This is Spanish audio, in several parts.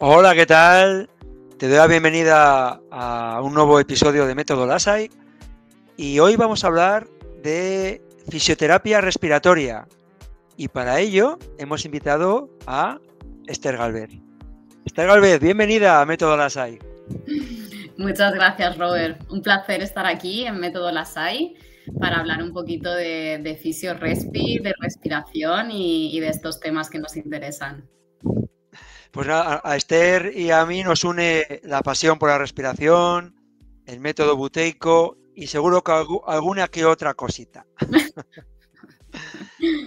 Hola, ¿qué tal? Te doy la bienvenida a un nuevo episodio de Método Lasai y hoy vamos a hablar de fisioterapia respiratoria y para ello hemos invitado a Esther Galvez. Esther Galvez, bienvenida a Método Lasai. Muchas gracias, Robert. Un placer estar aquí en Método Lasai para hablar un poquito de fisio-respi, de respiración y de estos temas que nos interesan. Pues a Esther y a mí nos une la pasión por la respiración, el método buteico y seguro que alguna que otra cosita.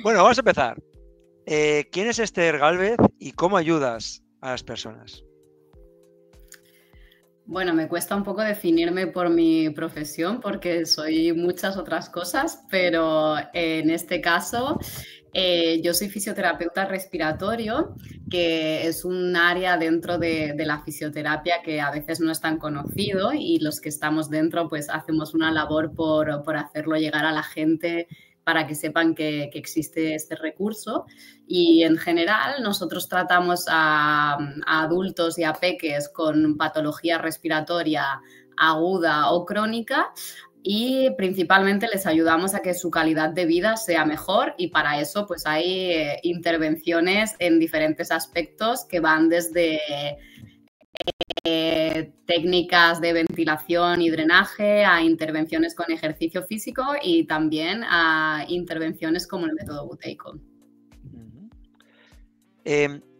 Bueno, vamos a empezar. ¿Quién es Esther Galvez y cómo ayudas a las personas? Bueno, me cuesta un poco definirme por mi profesión porque soy muchas otras cosas, pero en este caso yo soy fisioterapeuta respiratorio, que es un área dentro de la fisioterapia que a veces no es tan conocido y los que estamos dentro pues hacemos una labor por hacerlo llegar a la gente para que sepan que existe este recurso. Y en general nosotros tratamos a adultos y a peques con patología respiratoria aguda o crónica y principalmente les ayudamos a que su calidad de vida sea mejor y para eso pues hay intervenciones en diferentes aspectos que van desde técnicas de ventilación y drenaje, a intervenciones con ejercicio físico y también a intervenciones como el método buteico.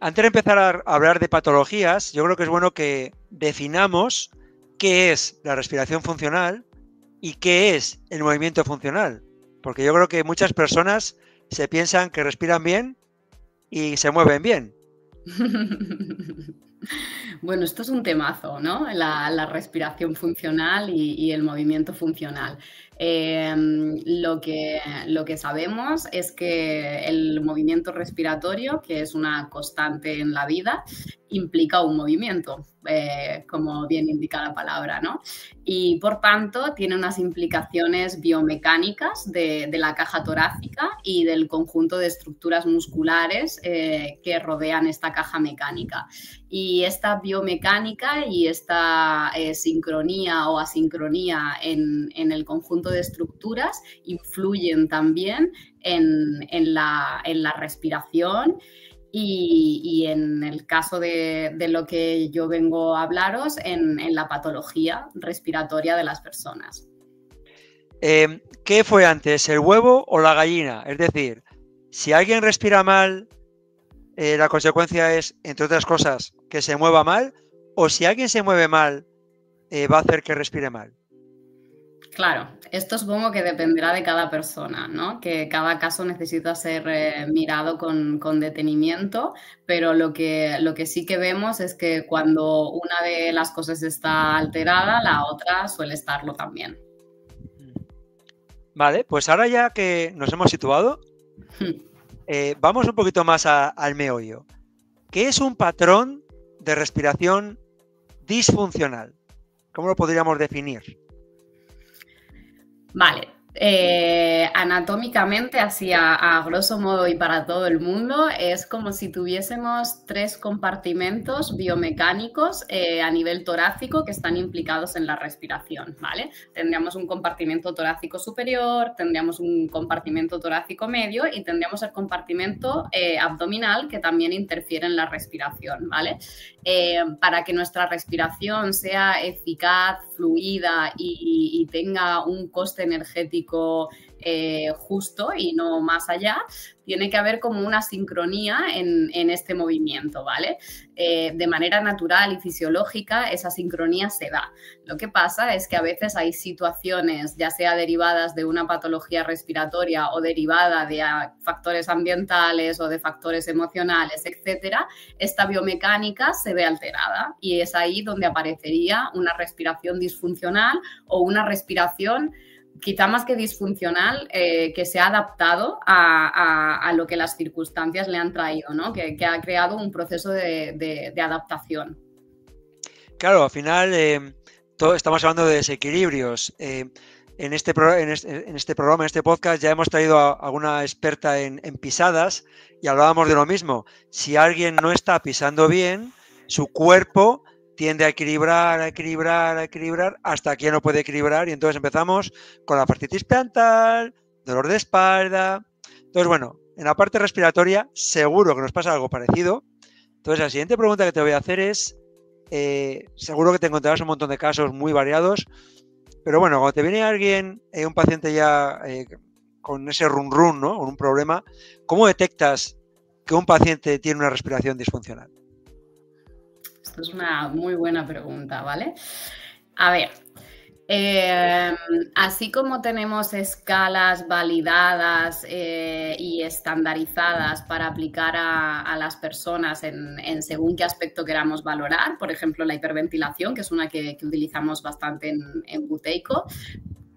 Antes de empezar a hablar de patologías, yo creo que es bueno que definamos qué es la respiración funcional y qué es el movimiento funcional. Porque yo creo que muchas personas se piensan que respiran bien y se mueven bien. Bueno, esto es un temazo, ¿no? La respiración funcional y el movimiento funcional. Lo que sabemos es que el movimiento respiratorio, que es una constante en la vida, implica un movimiento, como bien indica la palabra, ¿no? Y por tanto tiene unas implicaciones biomecánicas de la caja torácica y del conjunto de estructuras musculares que rodean esta caja mecánica. Y esta biomecánica y esta sincronía o asincronía en el conjunto de estructuras influyen también en la respiración. Y en el caso de lo que yo vengo a hablaros, en la patología respiratoria de las personas. ¿Qué fue antes, el huevo o la gallina? Es decir, si alguien respira mal, la consecuencia es, entre otras cosas, que se mueva mal, o si alguien se mueve mal, va a hacer que respire mal. Claro, esto supongo que dependerá de cada persona, ¿no? Que cada caso necesita ser mirado con detenimiento, pero lo que sí que vemos es que cuando una de las cosas está alterada, la otra suele estarlo también. Vale, pues ahora ya que nos hemos situado, vamos un poquito más al meollo. ¿Qué es un patrón de respiración disfuncional? ¿Cómo lo podríamos definir? Vale, anatómicamente, así a grosso modo y para todo el mundo, es como si tuviésemos 3 compartimentos biomecánicos a nivel torácico que están implicados en la respiración, ¿vale? Tendríamos un compartimento torácico superior, tendríamos un compartimento torácico medio y tendríamos el compartimento abdominal que también interfiere en la respiración, ¿vale? Para que nuestra respiración sea eficaz, fluida y tenga un coste energético justo y no más allá, tiene que haber como una sincronía en este movimiento, ¿vale? De manera natural y fisiológica esa sincronía se da. Lo que pasa es que a veces hay situaciones, ya sea derivadas de una patología respiratoria o derivada de factores ambientales o de factores emocionales, etcétera, esta biomecánica se ve alterada y es ahí donde aparecería una respiración disfuncional o una respiración quizá más que disfuncional, que se ha adaptado a lo que las circunstancias le han traído, ¿no? Que ha creado un proceso de adaptación. Claro, al final estamos hablando de desequilibrios. En este programa, en este podcast, ya hemos traído a alguna experta en pisadas y hablábamos de lo mismo. Si alguien no está pisando bien, su cuerpo tiende a equilibrar, hasta que ya no puede equilibrar y entonces empezamos con la fascitis plantar, dolor de espalda. Entonces, bueno, en la parte respiratoria seguro que nos pasa algo parecido. Entonces, la siguiente pregunta que te voy a hacer es, seguro que te encontrarás un montón de casos muy variados, pero bueno, cuando te viene alguien, un paciente ya con ese run, ¿no? Con un problema, ¿cómo detectas que un paciente tiene una respiración disfuncional? Esto es una muy buena pregunta, ¿vale? A ver, así como tenemos escalas validadas y estandarizadas para aplicar a las personas en según qué aspecto queramos valorar, por ejemplo, la hiperventilación, que es una que utilizamos bastante en Buteyko.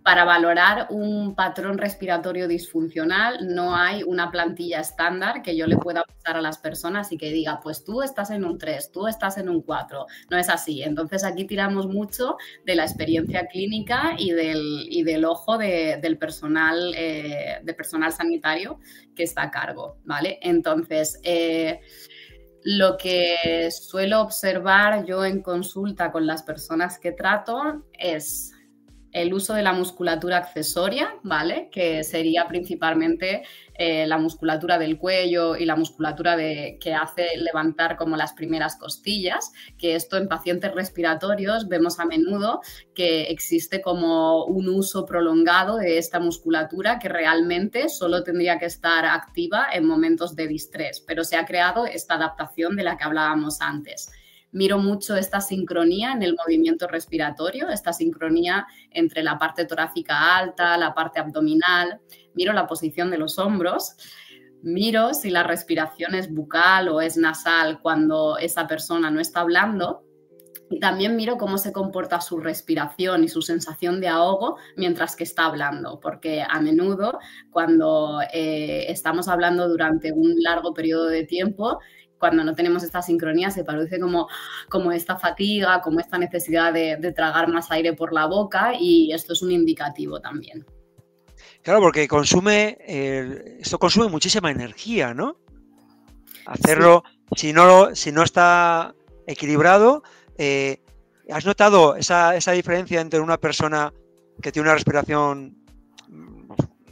Para valorar un patrón respiratorio disfuncional no hay una plantilla estándar que yo le pueda pasar a las personas y que diga, pues tú estás en un 3, tú estás en un 4. No es así. Entonces aquí tiramos mucho de la experiencia clínica y del ojo del personal sanitario que está a cargo, ¿vale? Entonces, lo que suelo observar yo en consulta con las personas que trato es el uso de la musculatura accesoria, ¿vale? Que sería principalmente la musculatura del cuello y la musculatura que hace levantar como las primeras costillas, que esto en pacientes respiratorios vemos a menudo que existe como un uso prolongado de esta musculatura que realmente solo tendría que estar activa en momentos de distrés, pero se ha creado esta adaptación de la que hablábamos antes. Miro mucho esta sincronía en el movimiento respiratorio, esta sincronía entre la parte torácica alta, la parte abdominal. Miro la posición de los hombros. Miro si la respiración es bucal o es nasal cuando esa persona no está hablando. Y también miro cómo se comporta su respiración y su sensación de ahogo mientras que está hablando, porque a menudo cuando estamos hablando durante un largo periodo de tiempo, cuando no tenemos esta sincronía se produce como esta fatiga, como esta necesidad de tragar más aire por la boca y esto es un indicativo también. Claro, porque esto consume muchísima energía, ¿no? Hacerlo, sí. si no está equilibrado, ¿has notado esa diferencia entre una persona que tiene una respiración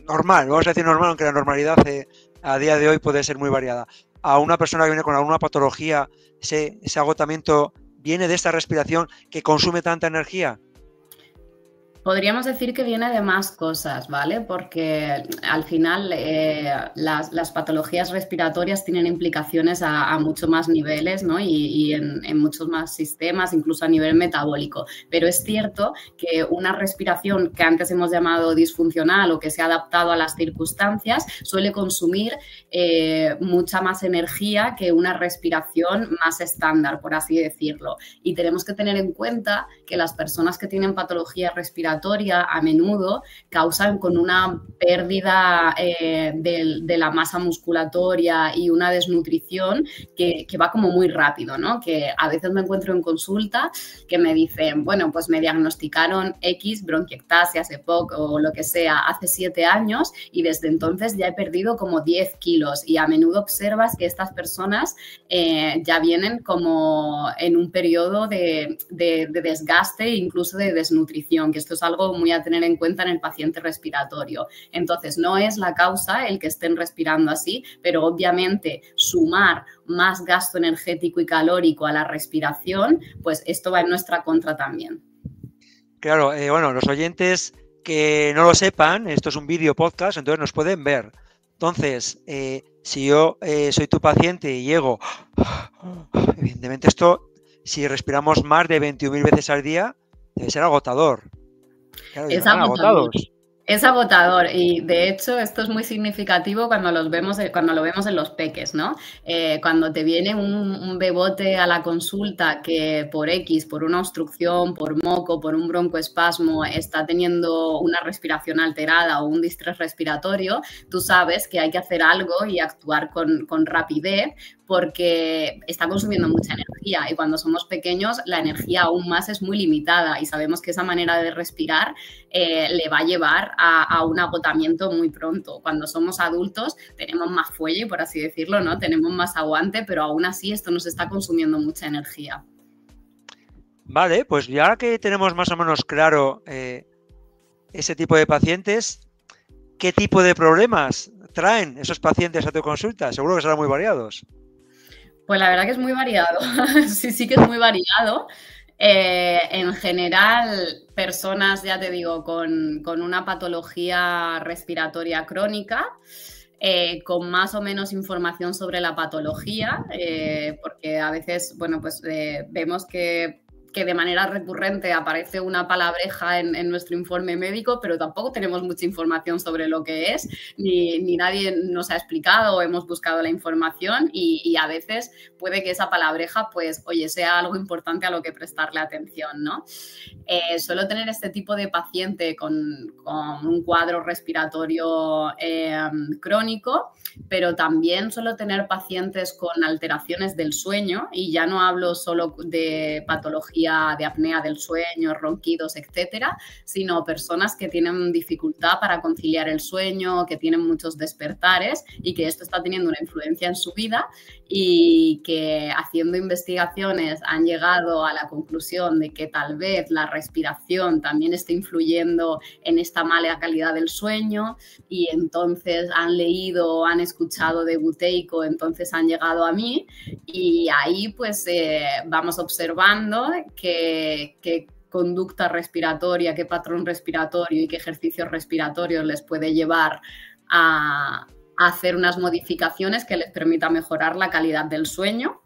normal, vamos a decir normal, aunque la normalidad a día de hoy puede ser muy variada, a una persona que viene con alguna patología, ese agotamiento viene de esta respiración que consume tanta energía? Podríamos decir que viene de más cosas, ¿vale? Porque al final las patologías respiratorias tienen implicaciones a muchos más niveles, ¿no? Y en muchos más sistemas, incluso a nivel metabólico. Pero es cierto que una respiración que antes hemos llamado disfuncional o que se ha adaptado a las circunstancias suele consumir mucha más energía que una respiración más estándar, por así decirlo. Y tenemos que tener en cuenta que las personas que tienen patología respiratoria a menudo causan con una pérdida de la masa musculatoria y una desnutrición que va como muy rápido, ¿no? Que a veces me encuentro en consulta que me dicen, bueno, pues me diagnosticaron X bronquiectasia, EPOC o lo que sea hace 7 años y desde entonces ya he perdido como 10 kilos y a menudo observas que estas personas ya vienen como en un periodo de desgaste e incluso de desnutrición, que esto es algo muy a tener en cuenta en el paciente respiratorio. Entonces, no es la causa el que estén respirando así, pero obviamente sumar más gasto energético y calórico a la respiración, pues esto va en nuestra contra también. Claro, bueno, los oyentes que no lo sepan, esto es un vídeo podcast, entonces nos pueden ver. Entonces, si yo soy tu paciente y llego, evidentemente esto, si respiramos más de 21.000 veces al día, debe ser agotador. Claro, es agotador. Es agotador y de hecho esto es muy significativo cuando lo vemos en los peques, ¿no? Cuando te viene un bebote a la consulta que por una obstrucción, por moco, por un broncoespasmo está teniendo una respiración alterada o un distrés respiratorio, tú sabes que hay que hacer algo y actuar con rapidez porque está consumiendo mucha energía y cuando somos pequeños la energía aún más es muy limitada y sabemos que esa manera de respirar le va a llevar a un agotamiento muy pronto. Cuando somos adultos tenemos más fuelle, por así decirlo, ¿no? Tenemos más aguante, pero aún así esto nos está consumiendo mucha energía. Vale, pues ya que tenemos más o menos claro ese tipo de pacientes, ¿qué tipo de problemas traen esos pacientes a tu consulta? Seguro que serán muy variados. Pues la verdad que es muy variado, sí que es muy variado. En general, personas, ya te digo, con una patología respiratoria crónica, con más o menos información sobre la patología, porque a veces, bueno, pues vemos que de manera recurrente aparece una palabreja en nuestro informe médico, pero tampoco tenemos mucha información sobre lo que es, ni nadie nos ha explicado o hemos buscado la información y a veces puede que esa palabreja, pues, oye, sea algo importante a lo que prestarle atención, ¿no? Suelo tener este tipo de paciente con un cuadro respiratorio crónico, pero también suelo tener pacientes con alteraciones del sueño y ya no hablo solo de patología de apnea del sueño, ronquidos, etcétera, sino personas que tienen dificultad para conciliar el sueño, que tienen muchos despertares y que esto está teniendo una influencia en su vida y que haciendo investigaciones han llegado a la conclusión de que tal vez la respiración también está influyendo en esta mala calidad del sueño y entonces han leído, han escuchado de buteico, entonces han llegado a mí y ahí pues vamos observando qué conducta respiratoria, qué patrón respiratorio y qué ejercicios respiratorios les puede llevar a hacer unas modificaciones que les permita mejorar la calidad del sueño.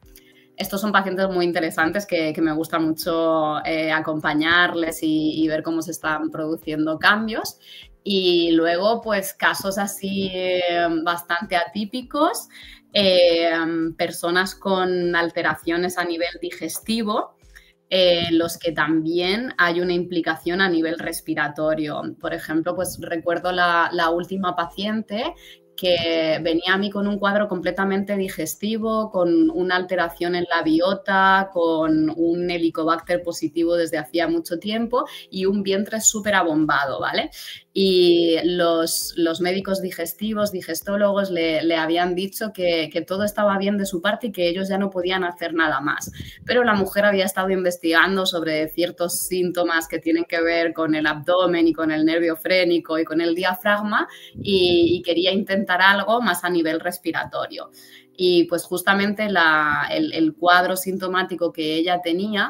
Estos son pacientes muy interesantes que me gusta mucho acompañarles y ver cómo se están produciendo cambios. Y luego, pues, casos así bastante atípicos, personas con alteraciones a nivel digestivo, los que también hay una implicación a nivel respiratorio. Por ejemplo, pues recuerdo la última paciente que venía a mí con un cuadro completamente digestivo, con una alteración en la biota, con un helicobacter positivo desde hacía mucho tiempo y un vientre súper abombado, ¿vale? Y los médicos digestivos, digestólogos, le habían dicho que todo estaba bien de su parte y que ellos ya no podían hacer nada más. Pero la mujer había estado investigando sobre ciertos síntomas que tienen que ver con el abdomen y con el nervio frénico y con el diafragma y quería intentar algo más a nivel respiratorio. Y pues justamente el cuadro sintomático que ella tenía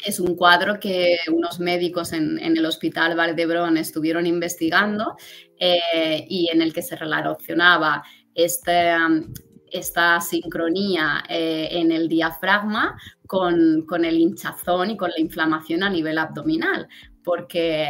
es un cuadro que unos médicos en el Hospital Vall d'Hebron estuvieron investigando y en el que se relacionaba esta sincronía en el diafragma con el hinchazón y con la inflamación a nivel abdominal. Porque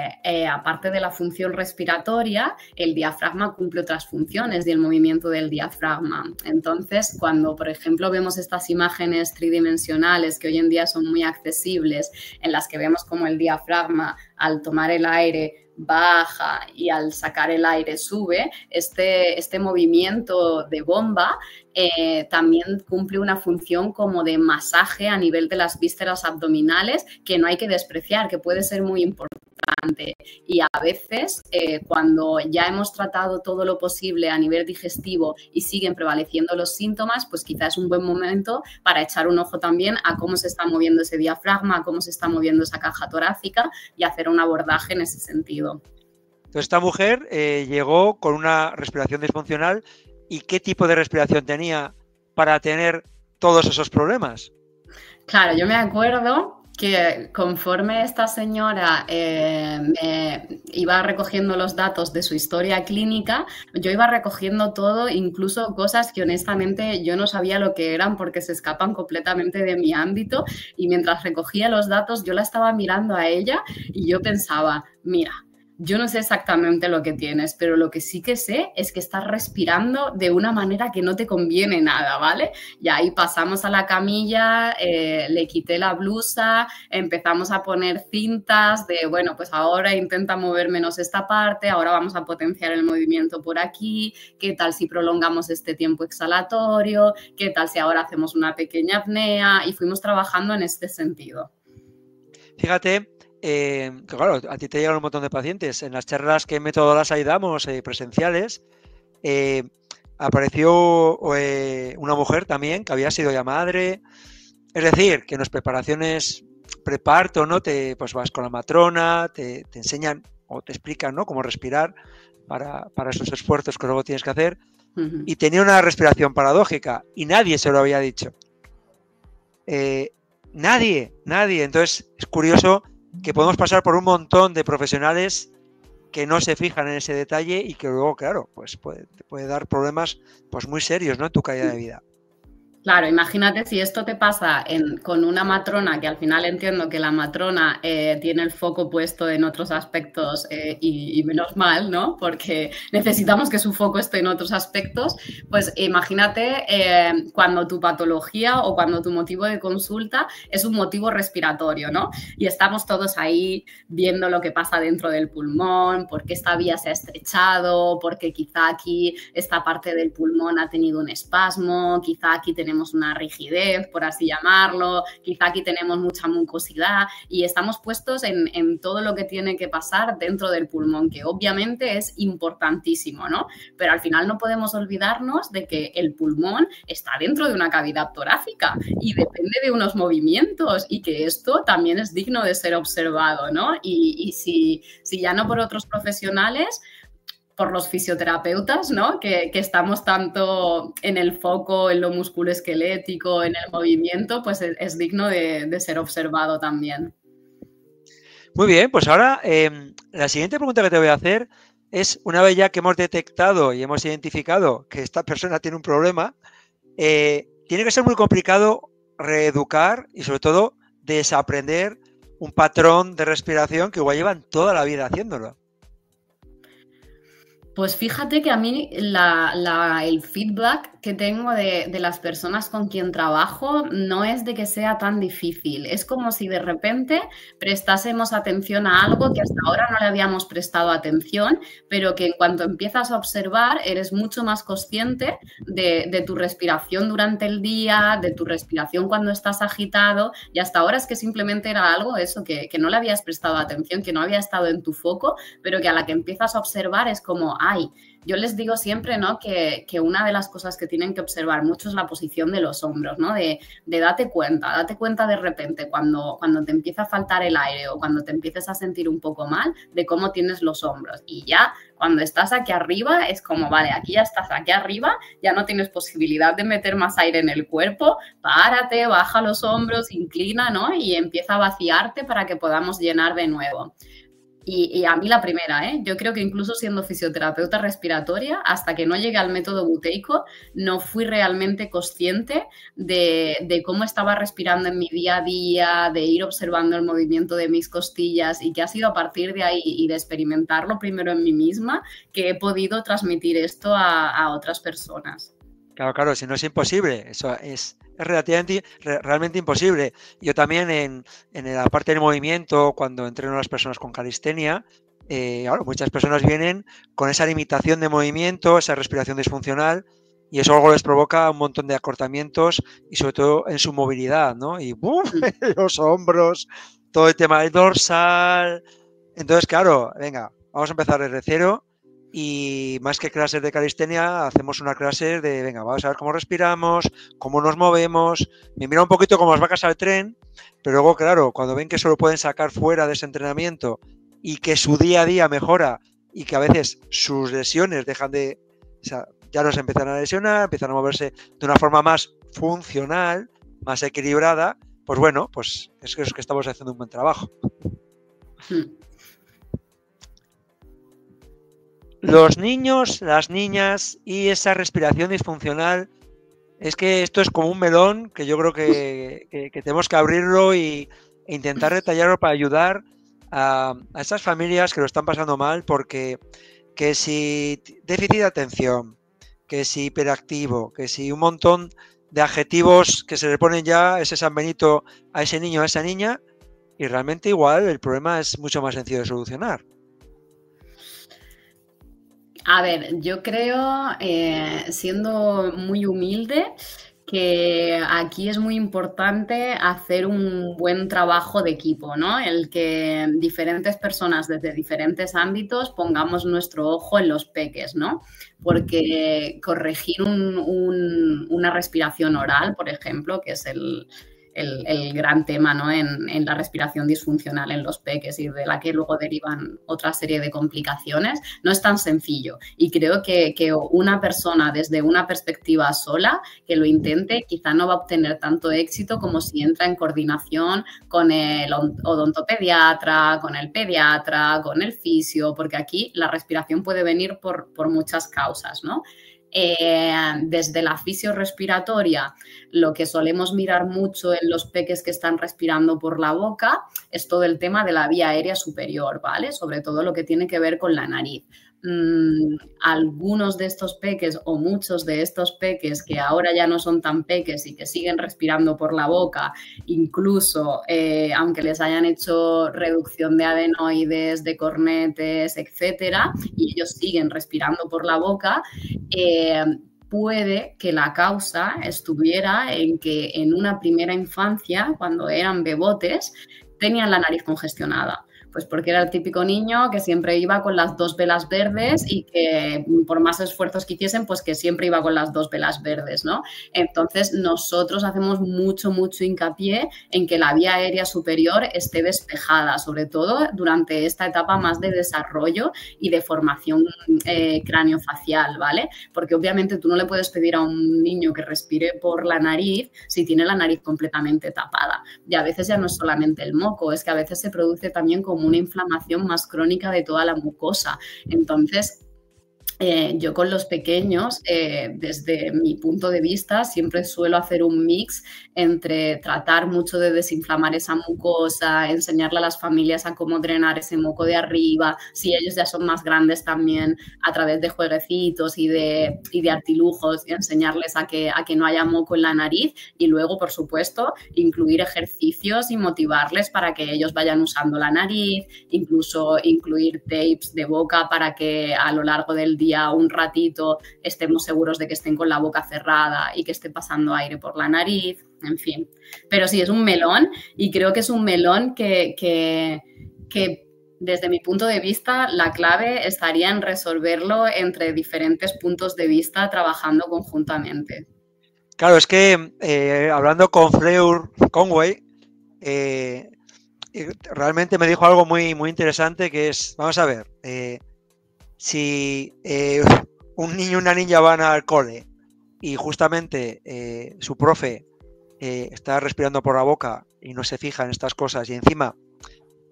aparte de la función respiratoria, el diafragma cumple otras funciones y el movimiento del diafragma. Entonces, cuando, por ejemplo, vemos estas imágenes tridimensionales que hoy en día son muy accesibles, en las que vemos como el diafragma al tomar el aire baja y al sacar el aire sube, este movimiento de bomba también cumple una función como de masaje a nivel de las vísceras abdominales que no hay que despreciar, que puede ser muy importante. Y a veces, cuando ya hemos tratado todo lo posible a nivel digestivo y siguen prevaleciendo los síntomas, pues quizás es un buen momento para echar un ojo también a cómo se está moviendo ese diafragma, a cómo se está moviendo esa caja torácica y hacer un abordaje en ese sentido. Entonces, esta mujer llegó con una respiración disfuncional. ¿Y qué tipo de respiración tenía para tener todos esos problemas? Claro, yo me acuerdo que conforme esta señora me iba recogiendo los datos de su historia clínica, yo iba recogiendo todo, incluso cosas que honestamente yo no sabía lo que eran porque se escapan completamente de mi ámbito y mientras recogía los datos yo la estaba mirando a ella y yo pensaba, mira, yo no sé exactamente lo que tienes, pero lo que sí que sé es que estás respirando de una manera que no te conviene nada, ¿vale? Y ahí pasamos a la camilla, le quité la blusa, empezamos a poner cintas de, bueno, pues ahora intenta mover menos esta parte, ahora vamos a potenciar el movimiento por aquí, ¿qué tal si prolongamos este tiempo exhalatorio? ¿Qué tal si ahora hacemos una pequeña apnea? Y fuimos trabajando en este sentido. Fíjate que, claro, a ti te llegan un montón de pacientes. En las charlas que en Método Lasai damos presenciales, apareció una mujer también que había sido ya madre. Es decir, que en las preparaciones preparto, ¿no? Pues vas con la matrona, te enseñan o te explican, ¿no? Cómo respirar para esos esfuerzos que luego tienes que hacer. Y tenía una respiración paradójica y nadie se lo había dicho. Nadie. Entonces es curioso que podemos pasar por un montón de profesionales que no se fijan en ese detalle y que luego, claro, pues te puede dar problemas pues muy serios, ¿no? En tu calidad de vida. Claro, imagínate si esto te pasa con una matrona, que al final entiendo que la matrona tiene el foco puesto en otros aspectos y menos mal, ¿no? Porque necesitamos que su foco esté en otros aspectos. Pues imagínate cuando tu patología o cuando tu motivo de consulta es un motivo respiratorio, ¿no? Y estamos todos ahí viendo lo que pasa dentro del pulmón, por qué esta vía se ha estrechado, porque quizá aquí esta parte del pulmón ha tenido un espasmo, quizá aquí tenemos una rigidez, por así llamarlo, quizá aquí tenemos mucha mucosidad y estamos puestos en todo lo que tiene que pasar dentro del pulmón, que obviamente es importantísimo, ¿no? Pero al final no podemos olvidarnos de que el pulmón está dentro de una cavidad torácica y depende de unos movimientos y que esto también es digno de ser observado, ¿no? Y si ya no por otros profesionales, por los fisioterapeutas, ¿no? Que estamos tanto en el foco, en lo musculoesquelético, en el movimiento, pues es digno de ser observado también. Muy bien, pues ahora la siguiente pregunta que te voy a hacer es, una vez ya que hemos detectado y hemos identificado que esta persona tiene un problema, tiene que ser muy complicado reeducar y sobre todo desaprender un patrón de respiración que igual llevan toda la vida haciéndolo. Pues fíjate que a mí el feedback que tengo de las personas con quien trabajo no es de que sea tan difícil. Es como si de repente prestásemos atención a algo que hasta ahora no le habíamos prestado atención, pero que en cuanto empiezas a observar eres mucho más consciente de tu respiración durante el día, de tu respiración cuando estás agitado, y hasta ahora es que simplemente era algo eso, que no le habías prestado atención, que no había estado en tu foco, pero que a la que empiezas a observar es como, ay, yo les digo siempre, ¿no? que una de las cosas que tienen que observar mucho es la posición de los hombros, ¿no? De date cuenta de repente cuando te empieza a faltar el aire o cuando te empieces a sentir un poco mal de cómo tienes los hombros. Y ya cuando estás aquí arriba es como, vale, aquí ya estás aquí arriba, ya no tienes posibilidad de meter más aire en el cuerpo, párate, baja los hombros, inclina, ¿no? Y empieza a vaciarte para que podamos llenar de nuevo. Y a mí la primera, ¿eh? Yo creo que incluso siendo fisioterapeuta respiratoria, hasta que no llegué al método buteico, no fui realmente consciente de cómo estaba respirando en mi día a día, de ir observando el movimiento de mis costillas y que ha sido a partir de ahí y de experimentarlo primero en mí misma que he podido transmitir esto a otras personas. Claro, si no es imposible, eso es realmente imposible. Yo también en la parte del movimiento, cuando entreno a las personas con calistenia, claro, muchas personas vienen con esa limitación de movimiento, esa respiración disfuncional, y eso luego les provoca un montón de acortamientos y sobre todo en su movilidad, ¿no? Y los hombros, todo el tema del dorsal. Entonces, claro, venga, vamos a empezar desde cero. Y más que clases de calistenia, hacemos una clase de, venga, vamos a ver cómo respiramos, cómo nos movemos. Me mira un poquito como las vacas al tren, pero luego, claro, cuando ven que eso lo pueden sacar fuera de ese entrenamiento y que su día a día mejora y que a veces sus lesiones dejan de, o sea, ya no se empiezan a lesionar, empiezan a moverse de una forma más funcional, más equilibrada, pues bueno, pues es que estamos haciendo un buen trabajo. Los niños, las niñas y esa respiración disfuncional, es que esto es como un melón que yo creo que tenemos que abrirlo e intentar detallarlo para ayudar a esas familias que lo están pasando mal porque que si déficit de atención, que si hiperactivo, que si un montón de adjetivos que se le ponen ya ese San Benito a ese niño, a esa niña, y realmente igual el problema es mucho más sencillo de solucionar. A ver, yo creo, siendo muy humilde, que aquí es muy importante hacer un buen trabajo de equipo, ¿no? El que diferentes personas desde diferentes ámbitos pongamos nuestro ojo en los peques, ¿no? Porque corregir una respiración oral, por ejemplo, que es el gran tema, ¿no? En la respiración disfuncional en los peques y de la que luego derivan otra serie de complicaciones, no es tan sencillo. Y creo que una persona desde una perspectiva sola que lo intente quizá no va a obtener tanto éxito como si entra en coordinación con el odontopediatra, con el pediatra, con el fisio, porque aquí la respiración puede venir por muchas causas, ¿no? Desde la fisiorrespiratoria, lo que solemos mirar mucho en los peques que están respirando por la boca es todo el tema de la vía aérea superior, ¿vale? Sobre todo lo que tiene que ver con la nariz. Algunos de estos peques o muchos de estos peques que ahora ya no son tan peques y que siguen respirando por la boca, incluso aunque les hayan hecho reducción de adenoides, de cornetes, etcétera, y ellos siguen respirando por la boca, puede que la causa estuviera en que en una primera infancia, cuando eran bebotes, tenían la nariz congestionada. Pues porque era el típico niño que siempre iba con las dos velas verdes y que por más esfuerzos que hiciesen, pues que siempre iba con las dos velas verdes, ¿no? Entonces nosotros hacemos mucho hincapié en que la vía aérea superior esté despejada, sobre todo durante esta etapa más de desarrollo y de formación craneofacial, ¿vale? Porque obviamente tú no le puedes pedir a un niño que respire por la nariz si tiene la nariz completamente tapada. Y a veces ya no es solamente el moco, es que a veces se produce también como una inflamación más crónica de toda la mucosa. Entonces, yo con los pequeños, desde mi punto de vista, siempre suelo hacer un mix entre tratar mucho de desinflamar esa mucosa, enseñarle a las familias a cómo drenar ese moco de arriba, si ellos ya son más grandes también, a través de jueguecitos y de artilujos, y enseñarles a que no haya moco en la nariz, y luego, por supuesto, incluir ejercicios y motivarles para que ellos vayan usando la nariz, incluso incluir tapes de boca para que a lo largo del día un ratito estemos seguros de que estén con la boca cerrada y que esté pasando aire por la nariz, en fin. Pero sí, es un melón y creo que es un melón que desde mi punto de vista la clave estaría en resolverlo entre diferentes puntos de vista trabajando conjuntamente. Claro, es que hablando con Fleur Conway, realmente me dijo algo muy interesante que es, vamos a ver, si un niño y una niña van al cole y justamente su profe está respirando por la boca y no se fija en estas cosas y encima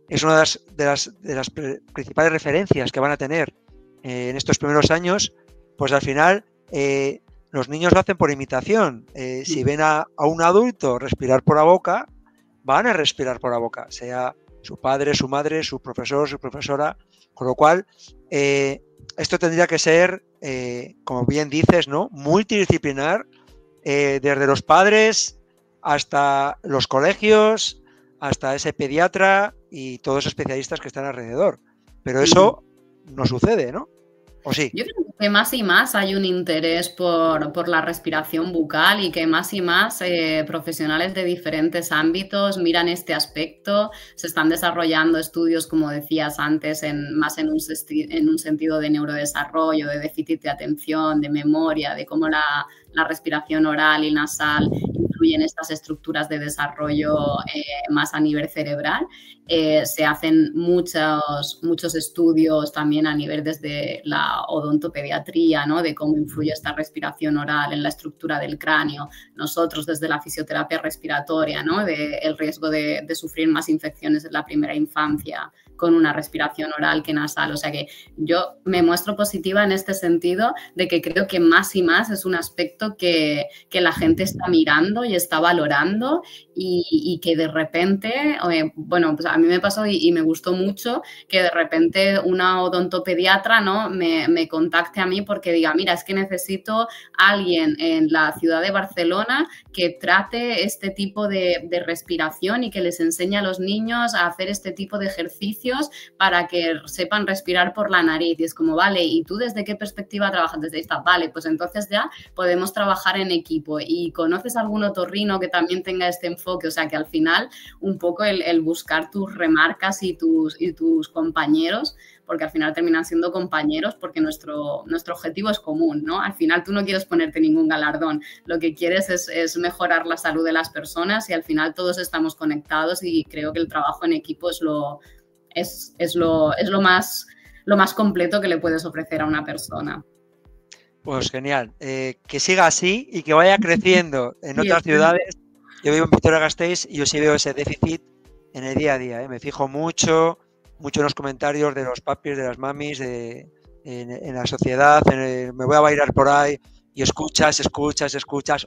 es una de las principales referencias que van a tener en estos primeros años, pues al final los niños lo hacen por imitación. Si ven a un adulto respirar por la boca, van a respirar por la boca, sea su padre, su madre, su profesor, su profesora, con lo cual esto tendría que ser, como bien dices, ¿no?, multidisciplinar, desde los padres hasta los colegios, hasta ese pediatra y todos los especialistas que están alrededor. Pero eso no sucede, ¿no? ¿O sí? Yo creo que más y más hay un interés por la respiración bucal y que más y más profesionales de diferentes ámbitos miran este aspecto. Se están desarrollando estudios, como decías antes, más en un sentido de neurodesarrollo, de déficit de atención, de memoria, de cómo la respiración oral y nasal influyen estas estructuras de desarrollo más a nivel cerebral. Se hacen muchos estudios también a nivel desde la odontopediatría, ¿no?, de cómo influye esta respiración oral en la estructura del cráneo. Nosotros desde la fisioterapia respiratoria, ¿no?, del riesgo de sufrir más infecciones en la primera infancia con una respiración oral que nasal. O sea que yo me muestro positiva en este sentido de que creo que más y más es un aspecto que la gente está mirando y está valorando y que de repente, bueno, pues a mí me pasó y me gustó mucho que de repente una odontopediatra, ¿no?, me contacte a mí porque diga, mira, es que necesito a alguien en la ciudad de Barcelona que trate este tipo de respiración y que les enseñe a los niños a hacer este tipo de ejercicios para que sepan respirar por la nariz. Y es como, vale, ¿y tú desde qué perspectiva trabajas? Desde esta, vale, pues entonces ya podemos trabajar en equipo. ¿Y conoces algún otorrino que también tenga este enfoque? O sea, que al final un poco el buscar tus remarcas y tus compañeros, porque al final terminan siendo compañeros porque nuestro objetivo es común, ¿no? Al final tú no quieres ponerte ningún galardón, lo que quieres es mejorar la salud de las personas y al final todos estamos conectados y creo que el trabajo en equipo es lo más completo que le puedes ofrecer a una persona. Pues genial, que siga así y que vaya creciendo en otras ciudades. Yo vivo en Vitoria-Gasteiz y yo sí veo ese déficit en el día a día. Me fijo mucho en los comentarios de los papis, de las mamis, en la sociedad. Me voy a bailar por ahí y escuchas,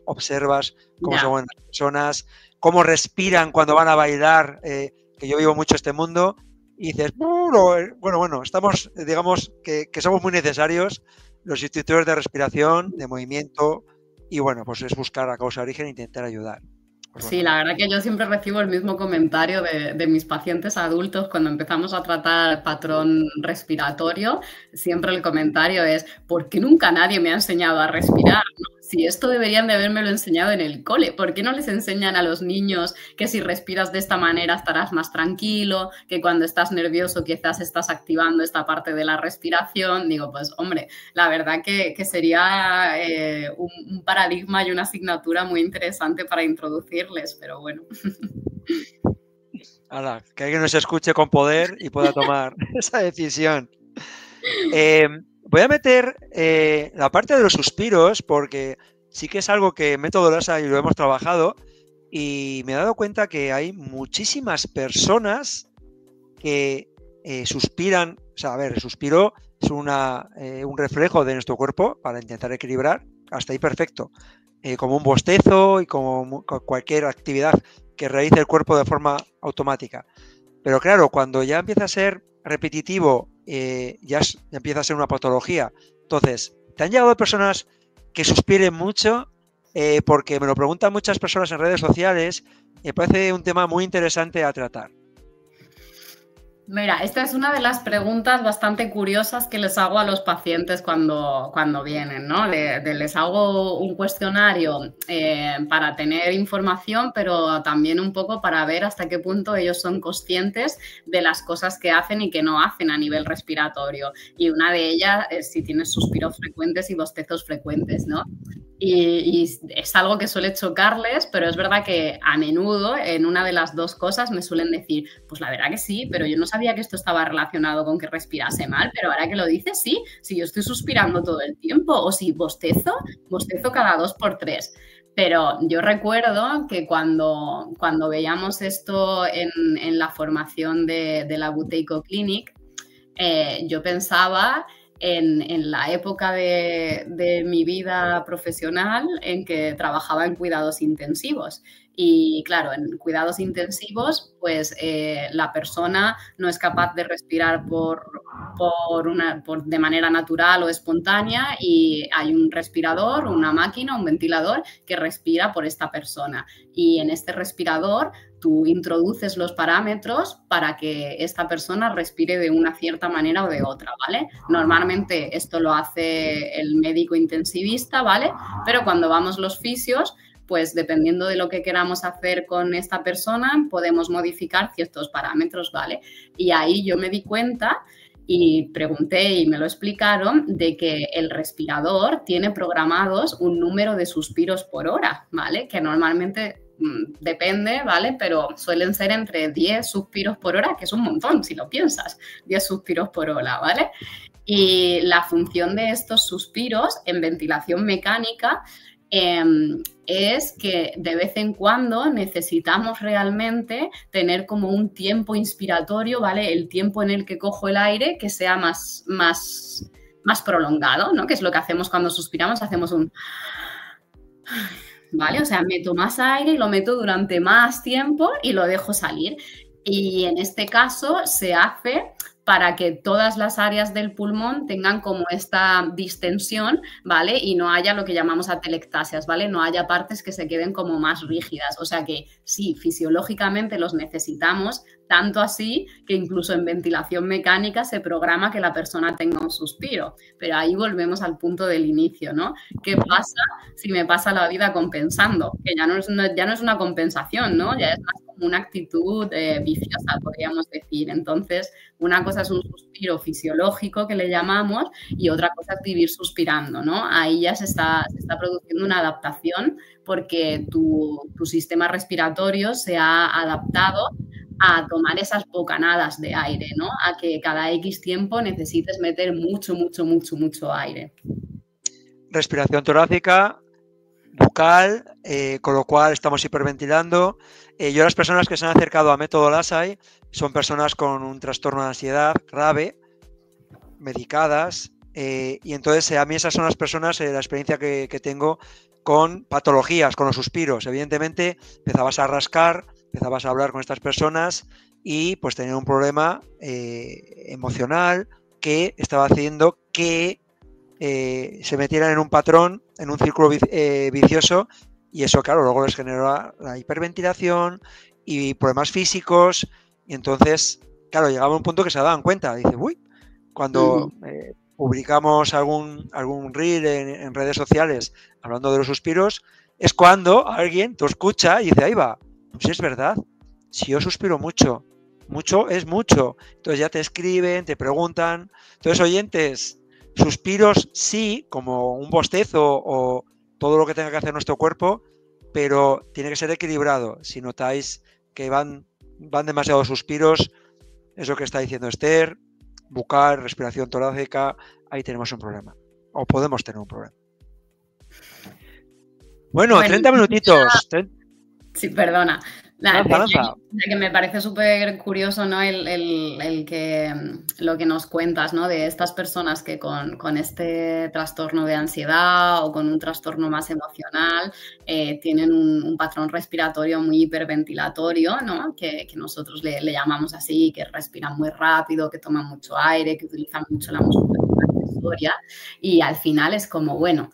observas cómo son buenas personas, cómo respiran cuando van a bailar, que yo vivo mucho este mundo, y dices, bueno, estamos, digamos, que somos muy necesarios los instructores de respiración, de movimiento, y bueno, pues es buscar la causa origen e intentar ayudar. Pues sí, la verdad que yo siempre recibo el mismo comentario de mis pacientes adultos cuando empezamos a tratar patrón respiratorio. Siempre el comentario es, ¿por qué nunca nadie me ha enseñado a respirar? ¿No? Si esto deberían de habérmelo enseñado en el cole, ¿por qué no les enseñan a los niños que si respiras de esta manera estarás más tranquilo, que cuando estás nervioso quizás estás activando esta parte de la respiración? Digo, pues hombre, la verdad que sería un paradigma y una asignatura muy interesante para introducirles, pero bueno. Hala, que alguien nos escuche con poder y pueda tomar esa decisión. Voy a meter la parte de los suspiros porque sí que es algo que Método Lhasa y lo hemos trabajado y me he dado cuenta que hay muchísimas personas que suspiran. O sea, a ver, el suspiro es un reflejo de nuestro cuerpo para intentar equilibrar, hasta ahí perfecto, como un bostezo y como cualquier actividad que realice el cuerpo de forma automática. Pero claro, cuando ya empieza a ser repetitivo, ya empieza a ser una patología. Entonces, ¿te han llegado personas que suspiren mucho? Porque me lo preguntan muchas personas en redes sociales. Me parece un tema muy interesante a tratar. Mira, esta es una de las preguntas bastante curiosas que les hago a los pacientes cuando vienen, ¿no? Les hago un cuestionario para tener información, pero también un poco para ver hasta qué punto ellos son conscientes de las cosas que hacen y que no hacen a nivel respiratorio. Y una de ellas es si tienes suspiros frecuentes y bostezos frecuentes, ¿no? Y es algo que suele chocarles, pero es verdad que a menudo en una de las dos cosas me suelen decir, pues la verdad que sí, pero yo no sabía que esto estaba relacionado con que respirase mal, pero ahora que lo dices, sí, si yo estoy suspirando todo el tiempo, o si bostezo cada 2 por 3. Pero yo recuerdo que cuando veíamos esto en la formación de la Buteyko Clinic, yo pensaba en la época de mi vida profesional en que trabajaba en cuidados intensivos. Y claro, en cuidados intensivos, pues la persona no es capaz de respirar de manera natural o espontánea y hay un respirador, una máquina, un ventilador que respira por esta persona. Y en este respirador tú introduces los parámetros para que esta persona respire de una cierta manera o de otra, ¿vale? Normalmente esto lo hace el médico intensivista, ¿vale? Pero cuando vamos los fisios, pues dependiendo de lo que queramos hacer con esta persona, podemos modificar ciertos parámetros, ¿vale? Y ahí yo me di cuenta y pregunté y me lo explicaron de que el respirador tiene programados un número de suspiros por hora, ¿vale? Que normalmente depende, ¿vale? Pero suelen ser entre 10 suspiros por hora, que es un montón, si lo piensas, 10 suspiros por hora, ¿vale? Y la función de estos suspiros en ventilación mecánica es que de vez en cuando necesitamos realmente tener como un tiempo inspiratorio, ¿vale? El tiempo en el que cojo el aire que sea más prolongado, ¿no? Que es lo que hacemos cuando suspiramos, hacemos un... ¿Vale? O sea, meto más aire y lo meto durante más tiempo y lo dejo salir. Y en este caso se hace para que todas las áreas del pulmón tengan como esta distensión, ¿vale? Y no haya lo que llamamos atelectasias, ¿vale? No haya partes que se queden como más rígidas. O sea que sí, fisiológicamente los necesitamos, tanto así que incluso en ventilación mecánica se programa que la persona tenga un suspiro. Pero ahí volvemos al punto del inicio, ¿no? ¿Qué pasa si me pasa la vida compensando? Que ya no es una compensación, ¿no? Ya es más como una actitud viciosa, podríamos decir. Entonces, una cosa es un suspiro fisiológico que le llamamos y otra cosa es vivir suspirando, ¿no? Ahí ya se está produciendo una adaptación porque tu sistema respiratorio se ha adaptado a tomar esas bocanadas de aire, ¿no? A que cada X tiempo necesites meter mucho aire. Respiración torácica, bucal, con lo cual estamos hiperventilando. Yo las personas que se han acercado a Método Lasai son personas con un trastorno de ansiedad grave, medicadas, y entonces a mí esas son las personas, la experiencia que tengo con patologías, con los suspiros. Evidentemente empezabas a rascar, empezabas a hablar con estas personas y pues tenían un problema emocional que estaba haciendo que se metieran en un patrón, en un círculo vicioso, y eso, claro, luego les generó la hiperventilación y problemas físicos, y entonces, claro, llegaba un punto que se daban cuenta, dice, uy, cuando publicamos algún reel en redes sociales hablando de los suspiros, es cuando alguien te escucha y dice, ahí va, pues es verdad, si yo suspiro mucho es mucho, entonces ya te escriben, te preguntan, entonces oyentes, suspiros sí, como un bostezo o todo lo que tenga que hacer nuestro cuerpo, pero tiene que ser equilibrado. Si notáis que van demasiados suspiros, es lo que está diciendo Esther, bucal, respiración torácica, ahí tenemos un problema. O podemos tener un problema. Bueno 30 minutitos. Sí, perdona. Lanza. Que me parece súper curioso, ¿no? Lo que nos cuentas, ¿no? De estas personas que con este trastorno de ansiedad o con un trastorno más emocional tienen un patrón respiratorio muy hiperventilatorio, ¿no? Que nosotros le llamamos así, que respiran muy rápido, que toman mucho aire, que utilizan mucho la musculatura accesoria, y al final es como, bueno,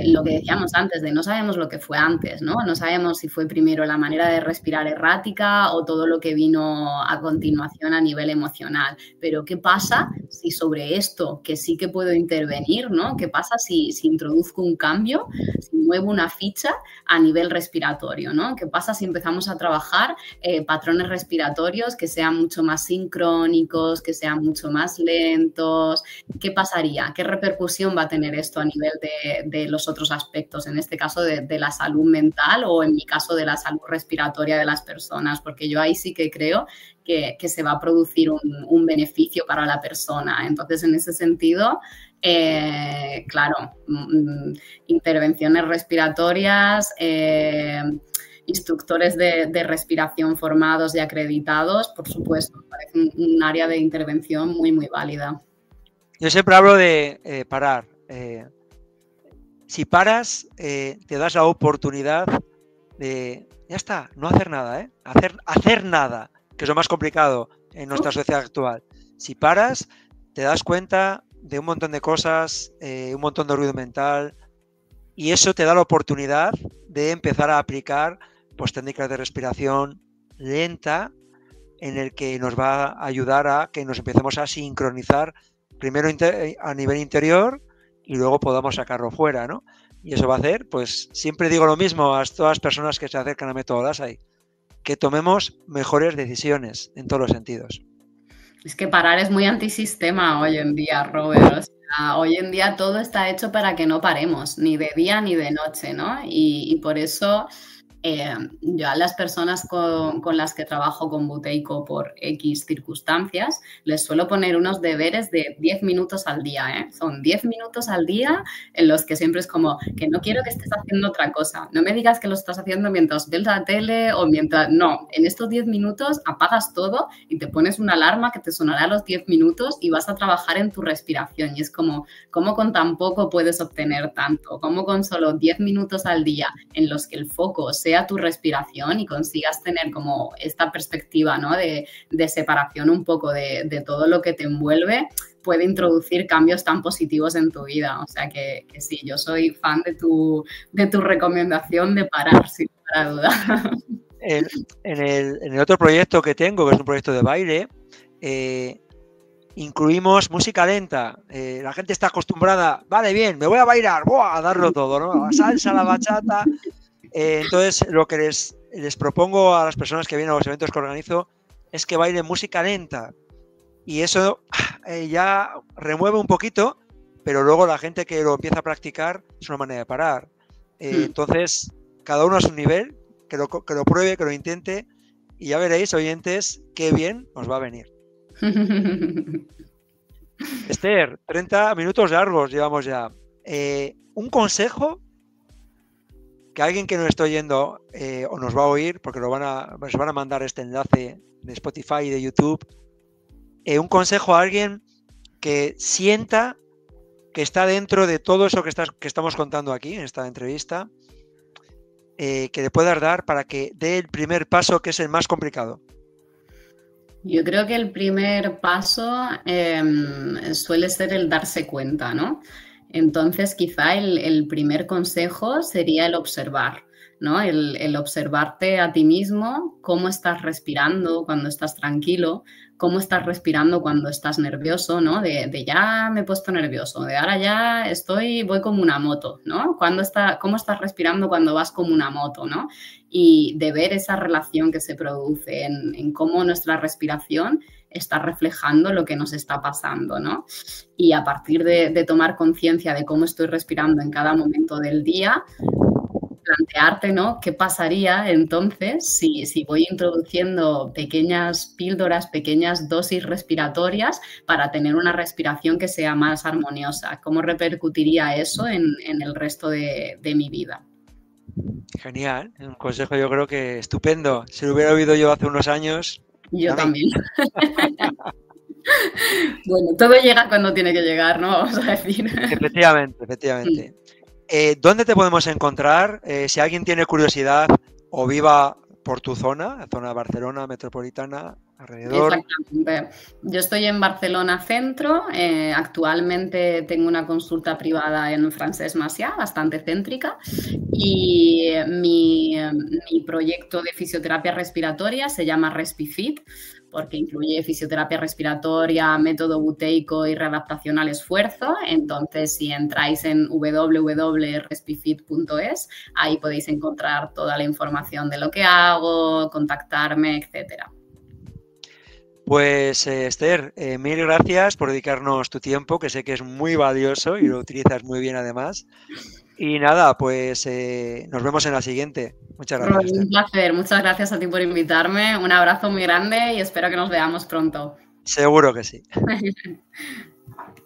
lo que decíamos antes de no sabemos lo que fue antes, ¿no? No sabemos si fue primero la manera de respirar errática o todo lo que vino a continuación a nivel emocional. Pero ¿qué pasa si sobre esto, que sí que puedo intervenir, ¿no? ¿Qué pasa si introduzco un cambio, si muevo una ficha a nivel respiratorio, ¿no? ¿Qué pasa si empezamos a trabajar patrones respiratorios que sean mucho más sincrónicos, que sean mucho más lentos? ¿Qué pasaría? ¿Qué repercusión va a tener esto a nivel de los otros aspectos? En este caso de la salud mental o en mi caso de la salud respiratoria de las personas, porque yo ahí sí que creo que se va a producir un beneficio para la persona. Entonces, en ese sentido, claro, intervenciones respiratorias, instructores de respiración formados y acreditados, por supuesto, parece un área de intervención muy, muy válida. Yo siempre hablo de parar. Si paras, te das la oportunidad de, ya está, no hacer nada, ¿eh? Hacer nada, que es lo más complicado en nuestra sociedad actual. Si paras, te das cuenta de un montón de cosas, un montón de ruido mental, y eso te da la oportunidad de empezar a aplicar pues, técnicas de respiración lenta, en el que nos va a ayudar a que nos empecemos a sincronizar primero a nivel interior y luego podamos sacarlo fuera, ¿no? Y eso va a hacer, pues siempre digo lo mismo a todas las personas que se acercan a Método Lasai, que tomemos mejores decisiones en todos los sentidos. Es que parar es muy antisistema hoy en día, Robert. O sea, hoy en día todo está hecho para que no paremos, ni de día ni de noche, ¿no? Y por eso Yo a las personas con las que trabajo con Buteyko por X circunstancias, les suelo poner unos deberes de 10 minutos al día, ¿eh? Son 10 minutos al día en los que siempre es como que no quiero que estés haciendo otra cosa. No me digas que lo estás haciendo mientras ves la tele o mientras... No, en estos 10 minutos apagas todo y te pones una alarma que te sonará a los 10 minutos y vas a trabajar en tu respiración. Y es como, ¿cómo con tan poco puedes obtener tanto? ¿Cómo con solo 10 minutos al día en los que el foco sea tu respiración y consigas tener como esta perspectiva, ¿no? de separación un poco de todo lo que te envuelve, puede introducir cambios tan positivos en tu vida? O sea que sí, yo soy fan de tu recomendación de parar, sin lugar a duda. En el otro proyecto que tengo, que es un proyecto de baile, incluimos música lenta. La gente está acostumbrada, vale, bien, me voy a bailar, ¡buah! A darlo todo, ¿no? La salsa, la bachata. Entonces, lo que les propongo a las personas que vienen a los eventos que organizo es que bailen música lenta. Y eso ya remueve un poquito, pero luego la gente que lo empieza a practicar es una manera de parar. Entonces, cada uno a su nivel, que lo pruebe, que lo intente, y ya veréis, oyentes, qué bien os va a venir. Esther, 30 minutos largos llevamos ya. Un consejo que alguien que nos esté oyendo o nos va a oír, porque nos van a mandar este enlace de Spotify y de YouTube, un consejo a alguien que sienta que está dentro de todo eso que estamos contando aquí en esta entrevista, que le puedas dar para que dé el primer paso, que es el más complicado. Yo creo que el primer paso suele ser el darse cuenta, ¿no? Entonces, quizá el primer consejo sería el observar, ¿no? El observarte a ti mismo, cómo estás respirando cuando estás tranquilo, cómo estás respirando cuando estás nervioso, ¿no? De ya me he puesto nervioso, de ahora ya voy como una moto, ¿no? ¿Cómo estás respirando cuando vas como una moto, ¿no? Y de ver esa relación que se produce en cómo nuestra respiración está reflejando lo que nos está pasando, ¿no? Y a partir de tomar conciencia de cómo estoy respirando en cada momento del día, plantearte, ¿no? ¿Qué pasaría entonces si voy introduciendo pequeñas píldoras, pequeñas dosis respiratorias para tener una respiración que sea más armoniosa? ¿Cómo repercutiría eso en el resto de mi vida? Genial, un consejo yo creo que estupendo. Si lo hubiera oído yo hace unos años... Yo también. Bueno, todo llega cuando tiene que llegar, ¿no? Vamos a decir. Efectivamente. ¿Dónde te podemos encontrar? Si alguien tiene curiosidad o viva por tu zona, la zona de Barcelona metropolitana, alrededor. Exactamente. Yo estoy en Barcelona Centro. Actualmente tengo una consulta privada en Francesc Macià, bastante céntrica. Y mi proyecto de fisioterapia respiratoria se llama RespiFit, porque incluye fisioterapia respiratoria, método Buteyko y readaptación al esfuerzo. Entonces, si entráis en www.respifit.es, ahí podéis encontrar toda la información de lo que hago, contactarme, etcétera. Pues Esther, mil gracias por dedicarnos tu tiempo, que sé que es muy valioso y lo utilizas muy bien además. Y nada, pues nos vemos en la siguiente. Muchas gracias. Un placer, muchas gracias a ti por invitarme. Un abrazo muy grande y espero que nos veamos pronto. Seguro que sí.